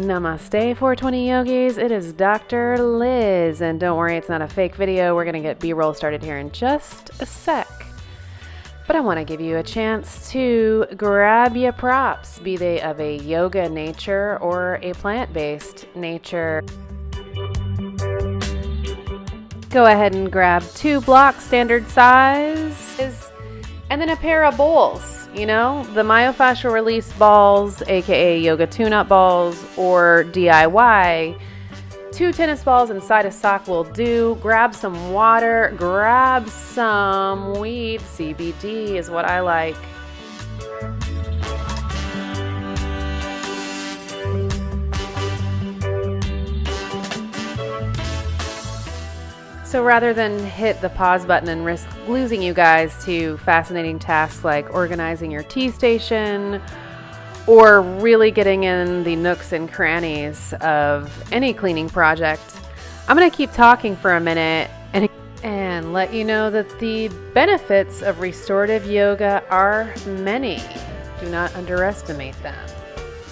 Namaste 420 yogis, it is Dr. Liz, and don't worry, it's not a fake video. We're going to get B-roll started here in just a sec. But I want to give you a chance to grab your props, be they of a yoga nature or a plant-based nature. Go ahead and grab 2 blocks, standard size, and then a pair of bowls. You know, the myofascial release balls, aka yoga tune-up balls, or DIY. 2 tennis balls inside a sock will do. Grab some water, grab some weed. CBD is what I like. So rather than hit the pause button and risk losing you guys to fascinating tasks like organizing your tea station or really getting in the nooks and crannies of any cleaning project, I'm going to keep talking for a minute and let you know that the benefits of restorative yoga are many. Do not underestimate them.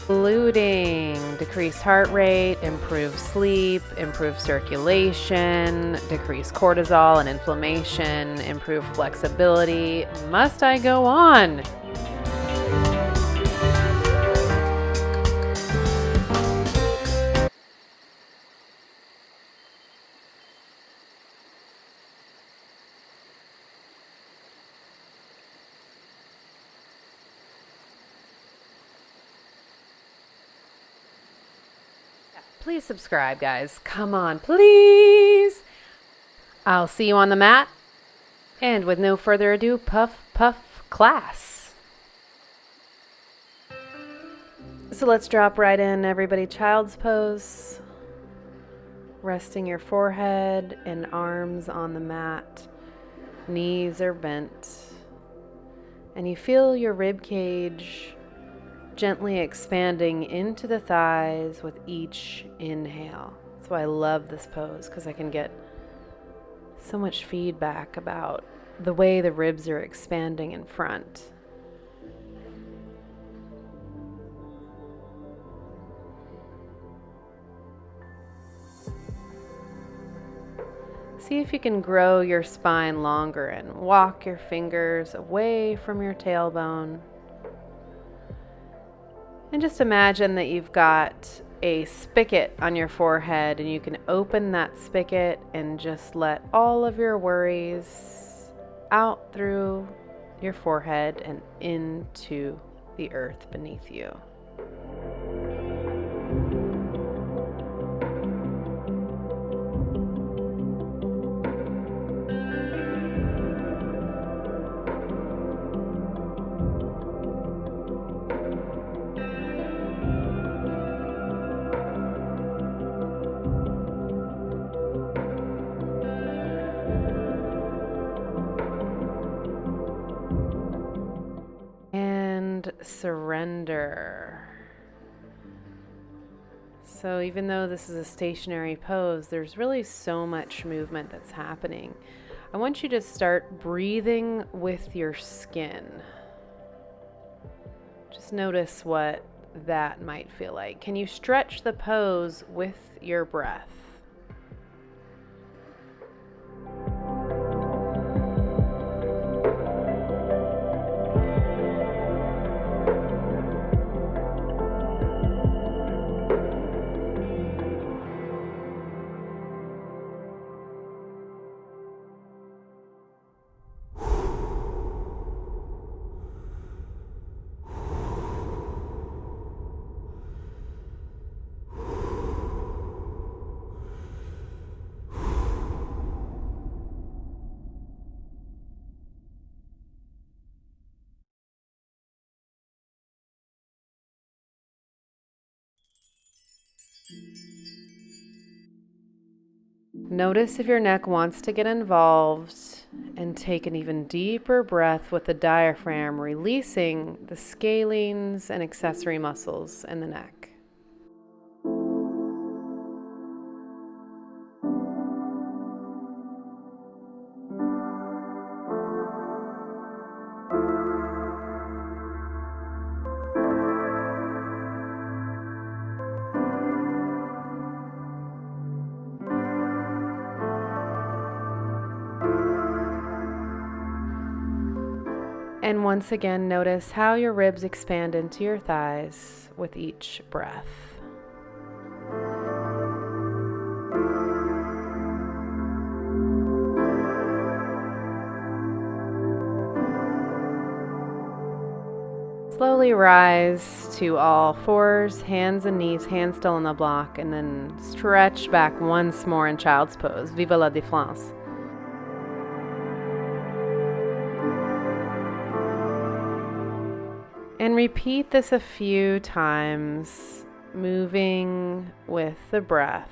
Including decreased heart rate, improved sleep, improved circulation, decreased cortisol and inflammation, improved flexibility. Must I go on? Please subscribe, guys. Come on, please. I'll see you on the mat. And with no further ado, puff, puff, class. So let's drop right in, everybody. Child's pose. Resting your forehead and arms on the mat. Knees are bent. And you feel your rib cage gently expanding into the thighs with each inhale. That's why I love this pose, because I can get so much feedback about the way the ribs are expanding in front. See if you can grow your spine longer and walk your fingers away from your tailbone. And just imagine that you've got a spigot on your forehead and you can open that spigot and just let all of your worries out through your forehead and into the earth beneath you. Surrender. So even though this is a stationary pose, there's really so much movement that's happening. I want you to start breathing with your skin. Just notice what that might feel like. Can you stretch the pose with your breath? Notice if your neck wants to get involved, and take an even deeper breath with the diaphragm, releasing the scalenes and accessory muscles in the neck. And once again, notice how your ribs expand into your thighs with each breath. Slowly rise to all fours, hands and knees, hands still on the block, and then stretch back once more in child's pose. Vive la défense. And repeat this a few times, moving with the breath.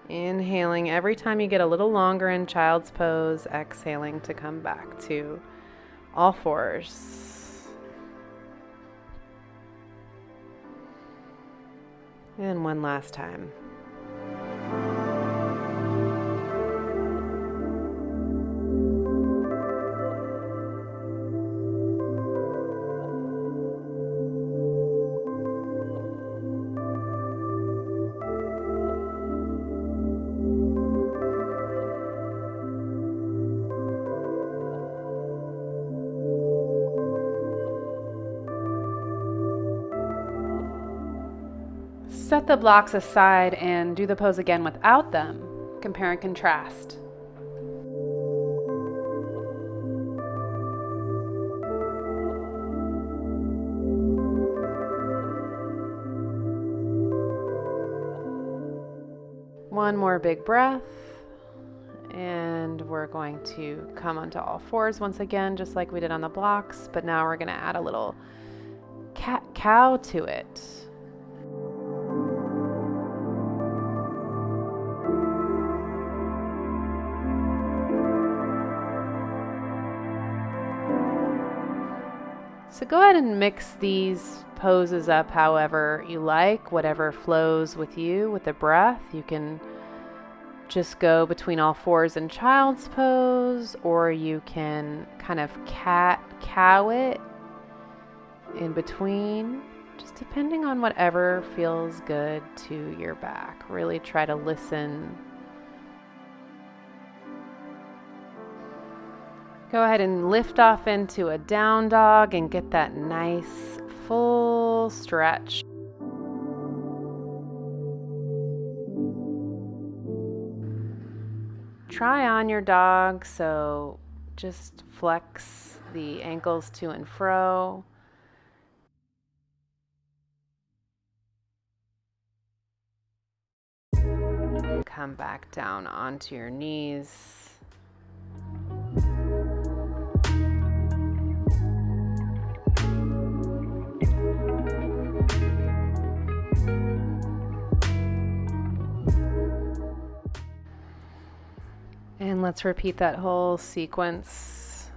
Inhaling every time you get a little longer in child's pose, exhaling to come back to all fours. And one last time. Set the blocks aside and do the pose again without them. Compare and contrast. One more big breath. And we're going to come onto all fours once again, just like we did on the blocks. But now we're going to add a little cat-cow to it. So go ahead and mix these poses up however you like, whatever flows with you with the breath. You can just go between all fours in child's pose, or you can kind of cat-cow it in between, just depending on whatever feels good to your back. Really try to listen. Go ahead and lift off into a down dog and get that nice full stretch. Try on your dog, so just flex the ankles to and fro. Come back down onto your knees. And let's repeat that whole sequence.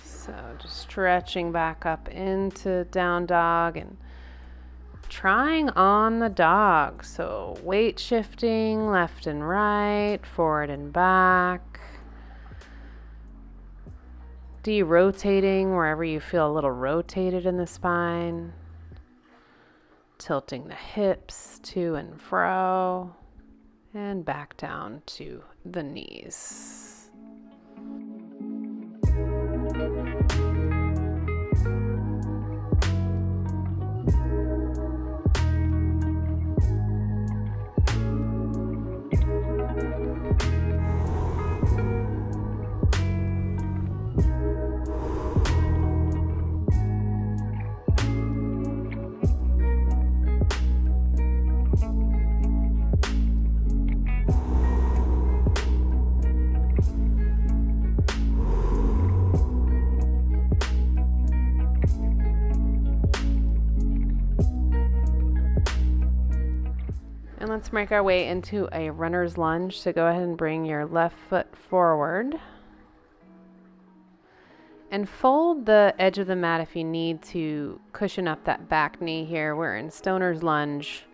So just stretching back up into down dog and trying on the dog. So weight shifting left and right, forward and back. De-rotating wherever you feel a little rotated in the spine. Tilting the hips to and fro. And back down to the knees. And let's make our way into a runner's lunge. So go ahead and bring your left foot forward. And fold the edge of the mat if you need to cushion up that back knee here. We're in stoner's lunge,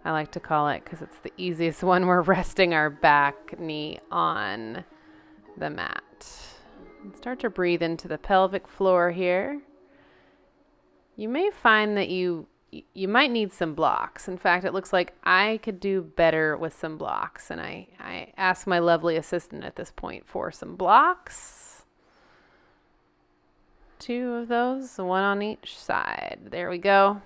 I like to call it, because it's the easiest one. We're resting our back knee on the mat. And start to breathe into the pelvic floor here. You may find that you might need some blocks. In fact, it looks like I could do better with some blocks. And I asked my lovely assistant at this point for some blocks. 2 of those, one on each side. There we go.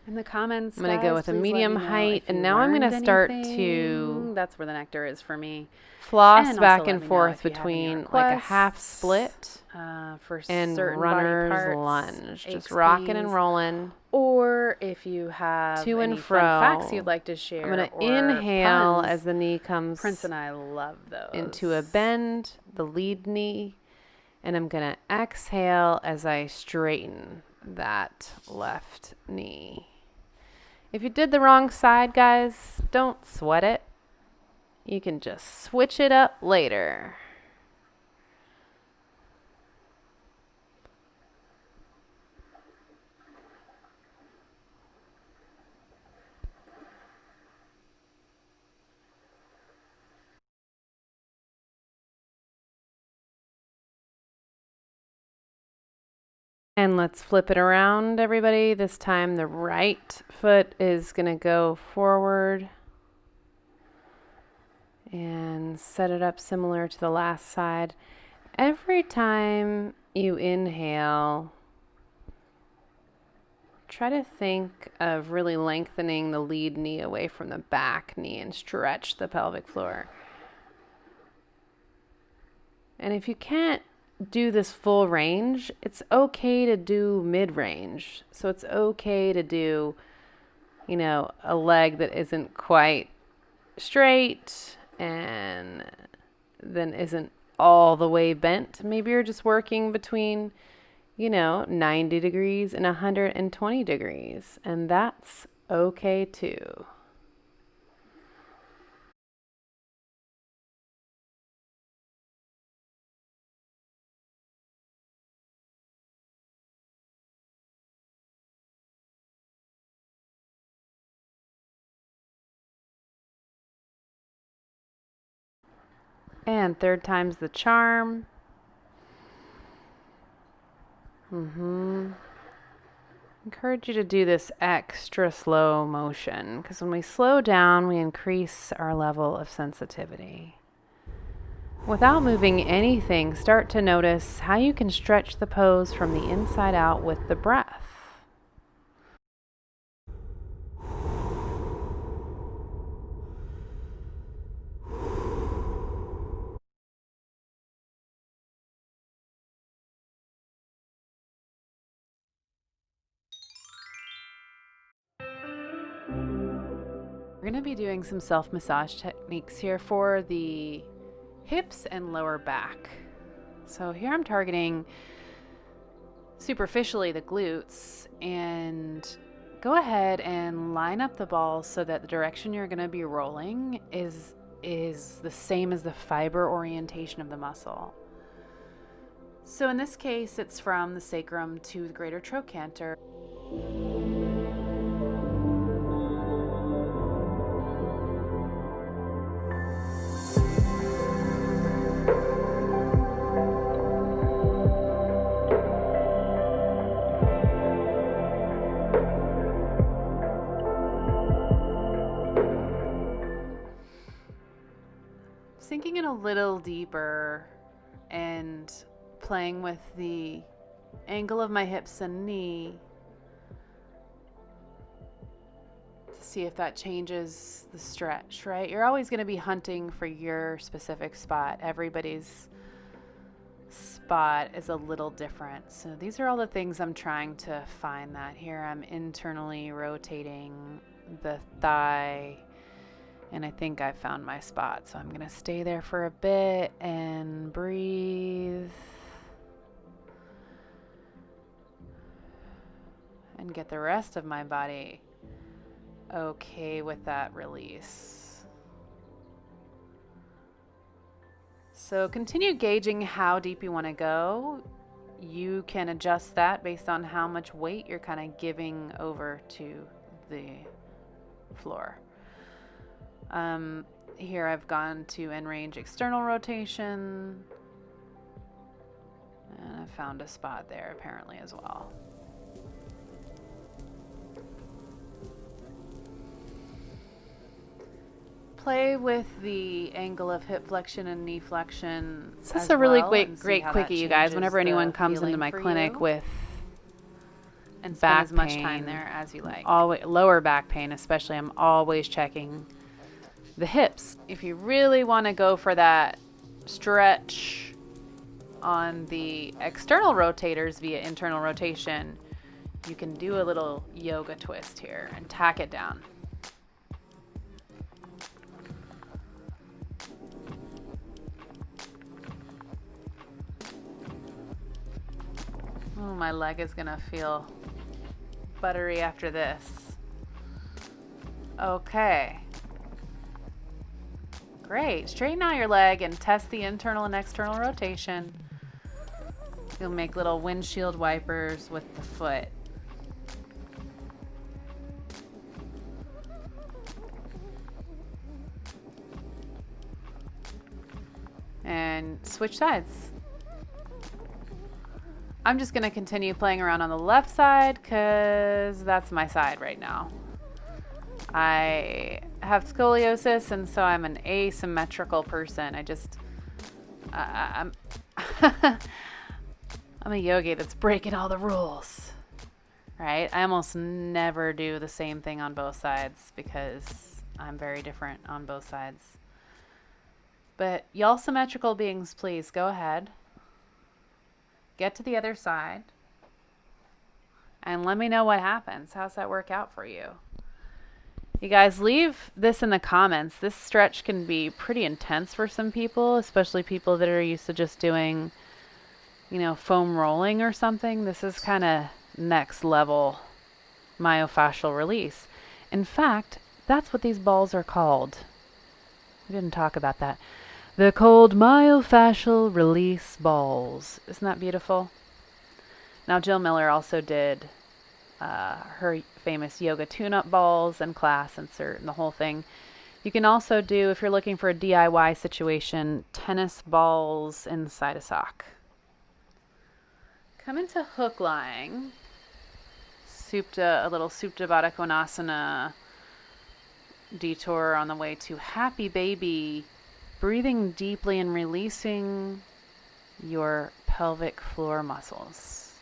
In the comments, I'm going to go with a medium height, and now I'm going to start to... That's where the nectar is for me. Floss back and forth between like a half split for and certain runner's body parts, lunge. Just rocking and rolling. Or if you have to any and fro. fun facts you'd like to share. I'm going to inhale puns, as the knee comes Prince and I love those. into a bend, the lead knee. And I'm going to exhale as I straighten that left knee. If you did the wrong side, guys, don't sweat it. You can just switch it up later. And let's flip it around, everybody. This time the right foot is going to go forward and set it up similar to the last side. Every time you inhale, try to think of really lengthening the lead knee away from the back knee and stretch the pelvic floor. And if you can't do this full range, it's okay to do mid-range. So it's okay to do, a leg that isn't quite straight and then isn't all the way bent. Maybe you're just working between, 90 degrees and 120 degrees, and that's okay too. And third time's the charm. Encourage you to do this extra slow motion, because when we slow down, we increase our level of sensitivity. Without moving anything, start to notice how you can stretch the pose from the inside out with the breath. We're going to be doing some self-massage techniques here for the hips and lower back. So here I'm targeting superficially the glutes, and go ahead and line up the balls so that the direction you're going to be rolling is the same as the fiber orientation of the muscle. So in this case, it's from the sacrum to the greater trochanter. Sinking in a little deeper and playing with the angle of my hips and knee to see if that changes the stretch, right? You're always going to be hunting for your specific spot. Everybody's spot is a little different. So these are all the things I'm trying to find that here. I'm internally rotating the thigh, and I think I found my spot. So I'm going to stay there for a bit and breathe and get the rest of my body okay with that release. So continue gauging how deep you want to go. You can adjust that based on how much weight you're kind of giving over to the floor. Here I've gone to end range external rotation, and I found a spot there apparently as well. play with the angle of hip flexion and knee flexion. This is as a really well great and see great how that quickie, you guys. changes Whenever anyone the comes into feeling my for clinic you. with And spend back as much pain, time there as you like. always lower back pain especially, I'm always checking the hips. If you really want to go for that stretch on the external rotators via internal rotation, you can do a little yoga twist here and tack it down. Oh, my leg is gonna feel buttery after this. Okay. Great. Straighten out your leg and test the internal and external rotation. You'll make little windshield wipers with the foot. And switch sides. I'm just going to continue playing around on the left side because that's my side right now. I have scoliosis, and so I'm an asymmetrical person. I'm I'm a yogi that's breaking all the rules, right? I almost never do the same thing on both sides because I'm very different on both sides. But y'all symmetrical beings, please go ahead. Get to the other side and let me know what happens. How's that work out for you? You guys, leave this in the comments. This stretch can be pretty intense for some people, especially people that are used to just doing, foam rolling or something. This is kind of next level myofascial release. In fact, that's what these balls are called. We didn't talk about that. They're called myofascial release balls. Isn't that beautiful? Now, Jill Miller also did her famous yoga tune-up balls and class insert and the whole thing. You can also do, if you're looking for a DIY situation, tennis balls inside a sock. Come into hook lying. A little Supta Baddha Konasana detour on the way to happy baby. Breathing deeply and releasing your pelvic floor muscles.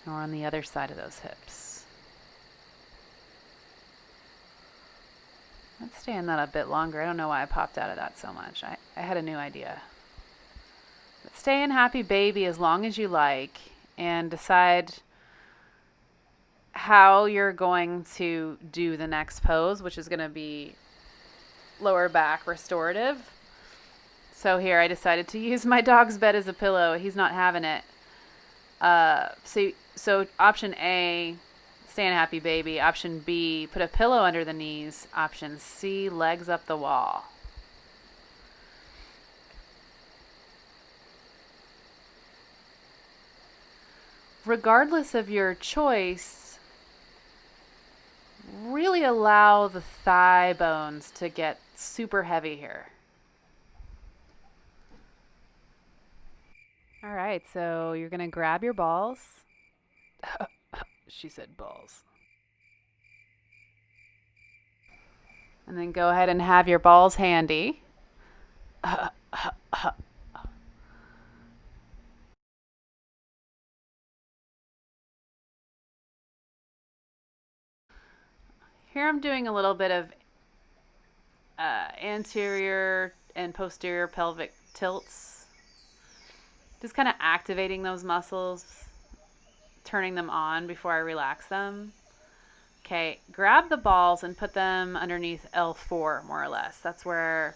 And we're on the other side of those hips. Let's stay in that a bit longer. I don't know why I popped out of that so much. I had a new idea. But stay in happy baby as long as you like and decide how you're going to do the next pose, which is going to be lower back restorative. So here I decided to use my dog's bed as a pillow. He's not having it. So option A, stay in happy baby. Option B, put a pillow under the knees. Option C, legs up the wall. Regardless of your choice, really allow the thigh bones to get super heavy here. All right, so you're going to grab your balls. She said balls. And then go ahead and have your balls handy. Here I'm doing a little bit of anterior and posterior pelvic tilts. Just kind of activating those muscles, turning them on before I relax them. Okay, grab the balls and put them underneath L4, more or less. That's where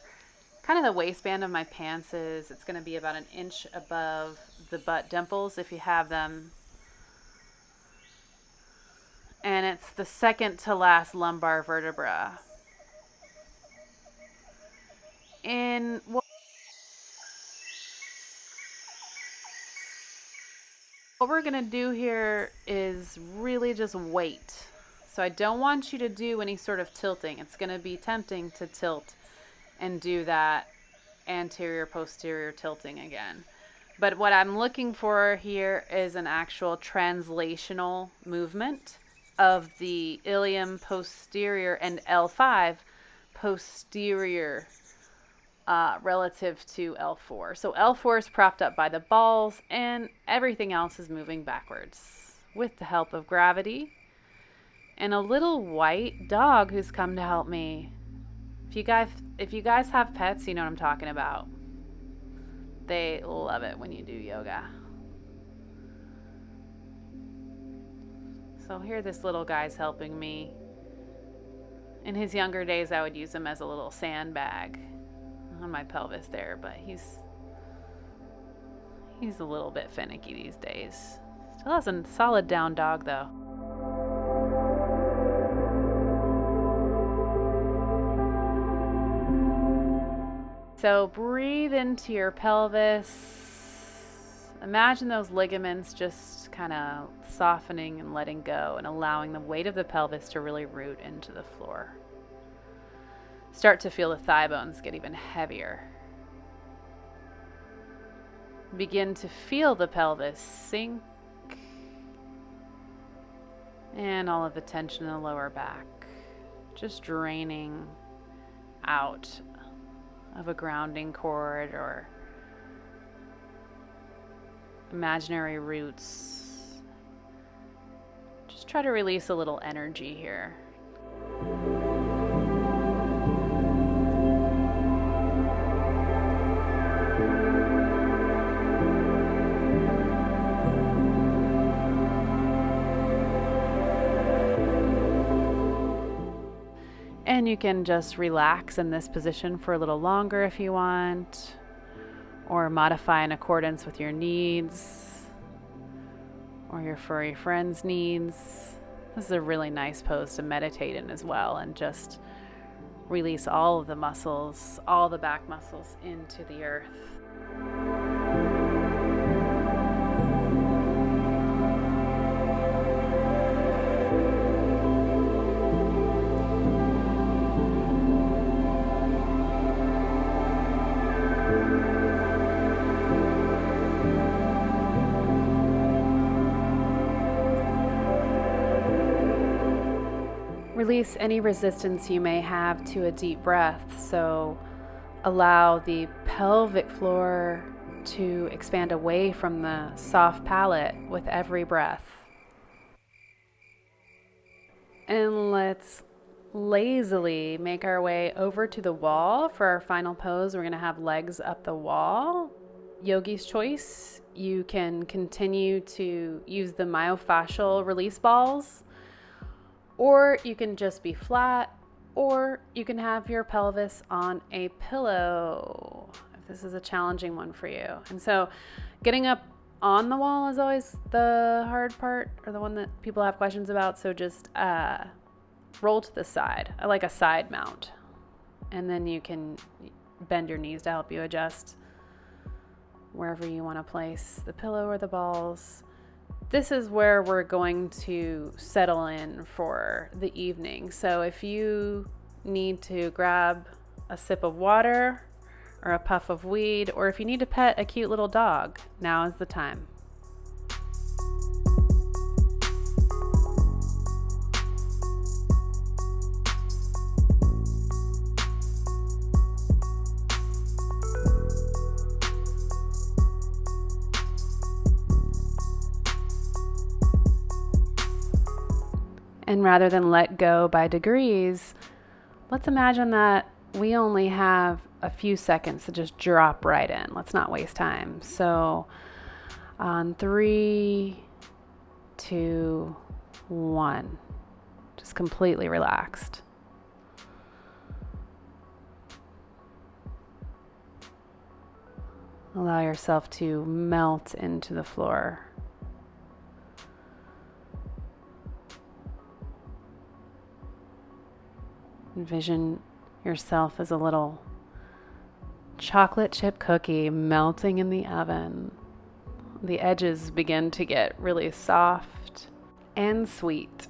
kind of the waistband of my pants is. It's going to be about an inch above the butt dimples if you have them. And it's the second to last lumbar vertebra. What we're going to do here is really just wait. So I don't want you to do any sort of tilting. It's going to be tempting to tilt and do that anterior posterior tilting again. But what I'm looking for here is an actual translational movement of the ilium posterior and L5 posterior relative to L4. So L4 is propped up by the balls and everything else is moving backwards with the help of gravity and a little white dog who's come to help me. If you guys have pets, you know what I'm talking about. They love it when you do yoga. So here this little guy's helping me. In his younger days, I would use him as a little sandbag on my pelvis there, but he's a little bit finicky these days. Still has a solid down dog though. So breathe into your pelvis. Imagine those ligaments just kind of softening and letting go and allowing the weight of the pelvis to really root into the floor. Start to feel the thigh bones get even heavier. Begin to feel the pelvis sink and all of the tension in the lower back just draining out of a grounding cord or imaginary roots. Just try to release a little energy here. And you can just relax in this position for a little longer if you want, or modify in accordance with your needs or your furry friend's needs. This is a really nice pose to meditate in as well and just release all of the muscles, all the back muscles into the earth. Release any resistance you may have to a deep breath. So allow the pelvic floor to expand away from the soft palate with every breath. And let's lazily make our way over to the wall for our final pose. We're going to have legs up the wall. Yogi's choice. You can continue to use the myofascial release balls, or you can just be flat, or you can have your pelvis on a pillow if this is a challenging one for you. And so getting up on the wall is always the hard part, or the one that people have questions about. So just roll to the side. I like a side mount. And then you can bend your knees to help you adjust wherever you want to place the pillow or the balls. This is where we're going to settle in for the evening. So if you need to grab a sip of water or a puff of weed, or if you need to pet a cute little dog, now is the time. And rather than let go by degrees, let's imagine that we only have a few seconds to just drop right in. Let's not waste time. So on 3, 2, 1, just completely relaxed. Allow yourself to melt into the floor. Envision yourself as a little chocolate chip cookie melting in the oven. The edges begin to get really soft and sweet.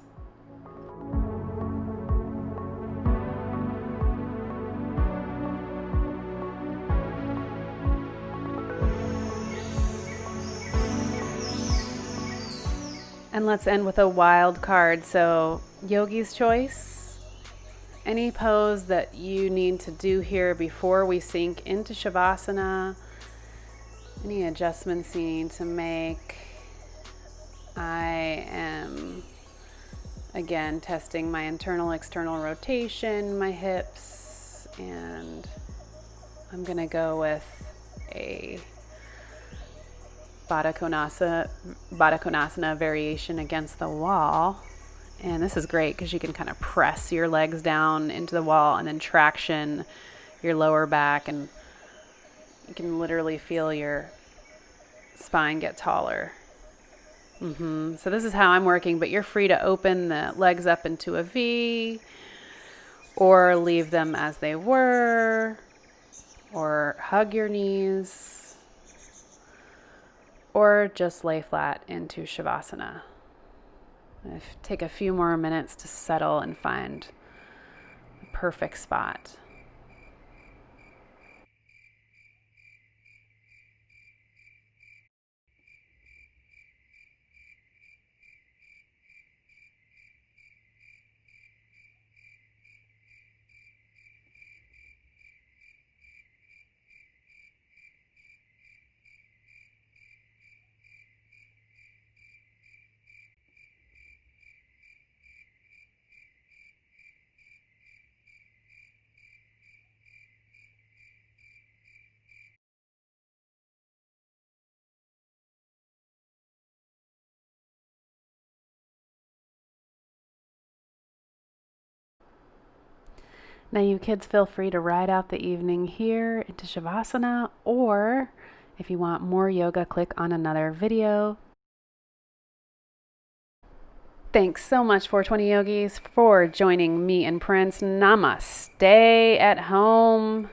And let's end with a wild card. So, Yogi's choice. any pose that you need to do here before we sink into Shavasana, any adjustments you need to make. I am, again, testing my internal, external rotation, my hips, and I'm going to go with a Baddha Konasana variation against the wall. And this is great because you can kind of press your legs down into the wall and then traction your lower back, and you can literally feel your spine get taller. So this is how I'm working, but you're free to open the legs up into a V or leave them as they were, or hug your knees, or just lay flat into Shavasana. Take a few more minutes to settle and find the perfect spot. Now you kids feel free to ride out the evening here into Shavasana, or if you want more yoga, click on another video. Thanks so much, 420 Yogis, for joining me and Prince. Namaste at home.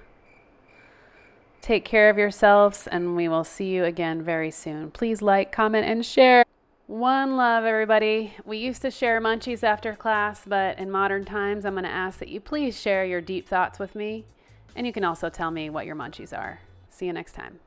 Take care of yourselves, and we will see you again very soon. Please like, comment, and share. One love, everybody. We used to share munchies after class, but in modern times, I'm going to ask that you please share your deep thoughts with me. And you can also tell me what your munchies are. See you next time.